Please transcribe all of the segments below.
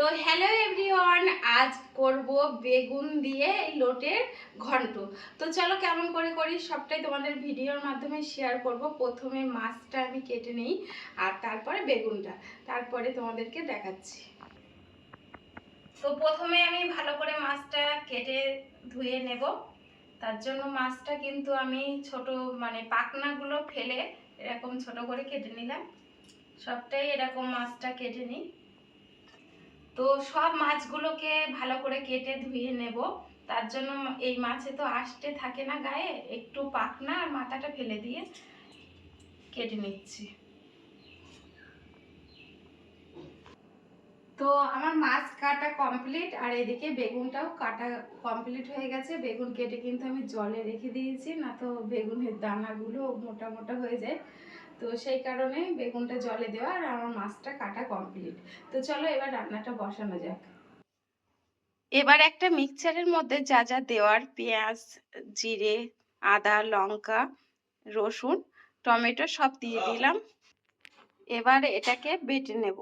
তো hello everyone, আজ করব বেগুন দিয়ে লোটের ঘন্ট। তো চলো কেমন করে করি সবটাই তোমাদের ভিডিওর মাধ্যমে শেয়ার করব। প্রথমে মাছটা আমি কেটে নিই আর তারপরে বেগুনটা, তারপরে তোমাদেরকে দেখাচ্ছি। তো প্রথমে আমি ভালো করে মাছটা কেটে ধুয়ে নেব। তার জন্য মাছটা কিন্তু আমি ছোট পাখনাগুলো ফেলে এরকম ছোট করে কেটে নিলাম। সবটাই এরকম মাছটা কেটে নিই। তো সব মাছগুলোকে ভালো করে কেটে ধুয়ে নেব। তার জন্য এই মাছে তো আঁশটে থাকে না গায়ে, একটু পাখনা আর মাথাটা ফেলে দিয়ে কেটে নিচ্ছি। তো আমার মাছ কাটা কমপ্লিট আর এদিকে বেগুনটাও কাটা কমপ্লিট হয়ে গেছে। বেগুন কেটে কিন্তু আমি জলে রেখে দিয়েছি, না তো বেগুনের দানাগুলো মোটা মোটা হয়ে যায়। তো সেই কারণে বেগুনটা জলে দেওয়া আর আমার মাছটা কাটা কমপ্লিট। তো চলো এবার রান্নাটা বসানো যাক। এবার একটা মিক্সচারের মধ্যে যা যা দেওয়ার, পেঁয়াজ, জিরে, আদা, লঙ্কা, রসুন, টমেটো সব দিয়ে দিলাম। এবার এটাকে বেটে নেব।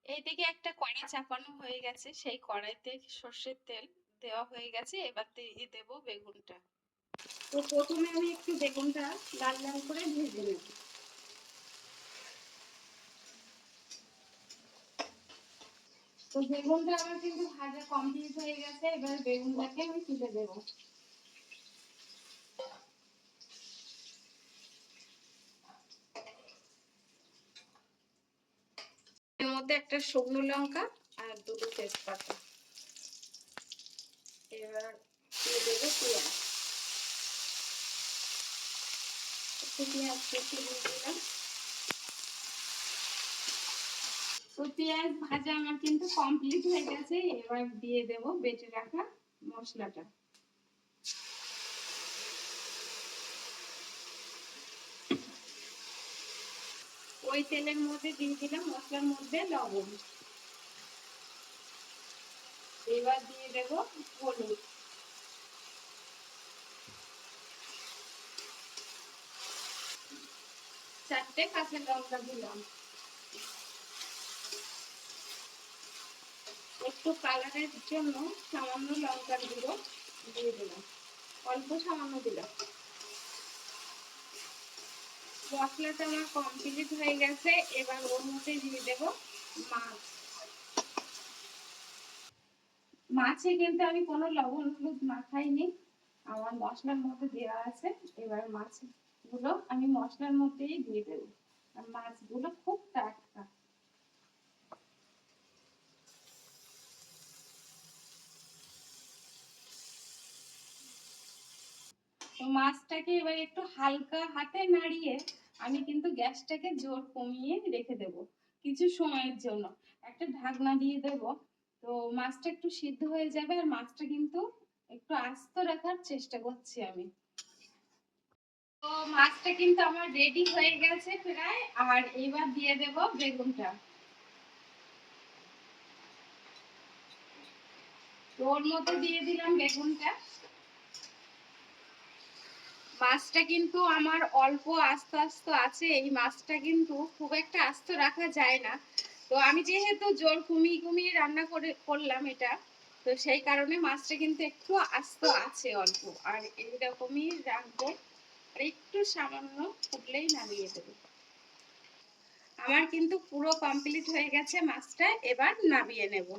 এইদিকে একটা কড়াই চাপানো হয়ে গেছে, সেই কড়াইতে সর্ষের তেল দেওয়া হয়ে গেছে। এবার দিয়ে দেব বেগুনটা। তো প্রথমে আমি একটু বেগুনটা লাল লাল করে ভেজে নেব। তো বেগুনটা আমার কিন্তু ভাজা কমপ্লিট হয়ে গেছে। এবার বেগুনটাকে আমি তুলে দেবো। এর মধ্যে একটা শুকনো লঙ্কা আর দুটো তেজপাতা। এবার দিয়ে দেবো পেঁয়াজ। একটু পেঁয়াজ কুচি দিয়ে দিলাম। তো পেঁয়াজ ভাজা আমার কিন্তু কমপ্লিট হয়ে গেছে। এবার দিয়ে দেবো বেটে রাখা মশলাটা। ওই তেলের মধ্যে দিয়ে দিলাম মশলার মধ্যে লবণ। এবার দিয়ে দেবো হলুদ। চারটে কাঁচা লঙ্কা দিলাম। একটু কালারের জন্য সামান্য লঙ্কার গুঁড়ো দিয়ে দিলাম, অল্প সামান্য দিলাম। মশলাটা আমার কমপ্লিট হয়ে গেছে। এবার ওর মধ্যে দিয়ে দেব মাছ। মাছে কিন্তু আমি কোনো লবণ হলুদ মাখাইনি, আমার মশলার মধ্যে দেওয়া আছে। এবার মাছগুলো আমি মশলার মধ্যেই দিয়ে দেব। আর মাছগুলো খুব টাটকা। তো মাছটাকে এবার একটু হালকা হাতে নাড়িয়ে আমি কিন্তু গ্যাসটাকে জোর কমিয়ে রেখে দেব কিছু সময়ের জন্য। একটা ঢাকনা দিয়ে দেব। তো মাছটা একটু সিদ্ধ হয়ে যাবে আর মাছটা কিন্তু একটু আস্ত রাখার চেষ্টা করছি আমি। তো মাছটা কিন্তু আমার রেডি হয়ে গেছে প্রায়। আর এবার দিয়ে দেব বেগুনটা। তো ওর মধ্যে দিয়ে দিলাম বেগুনটা। মাছটা কিন্তু আমার অল্প আস্ত আস্ত আছে। এই মাছটা কিন্তু খুব একটা আস্ত রাখা যায় না। তো আমি যেহেতু জোর কমিয়ে কমিয়ে রান্না করলাম এটা, তো সেই কারণে মাছটা কিন্তু একটু আস্ত আছে অল্প। আর এইরকমই রাখবো। আর একটু সামান্য ফুটলেই নামিয়ে দেবো। আমার কিন্তু পুরো কমপ্লিট হয়ে গেছে মাছটা। এবার নামিয়ে নেব।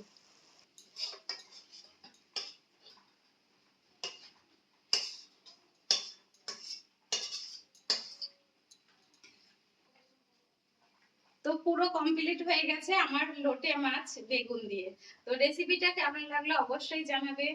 তো পুরো কমপ্লিট হয়ে গেছে আমার লোটে মাছ বেগুন দিয়ে। তো রেসিপিটা কেমন লাগলো অবশ্যই জানাবে।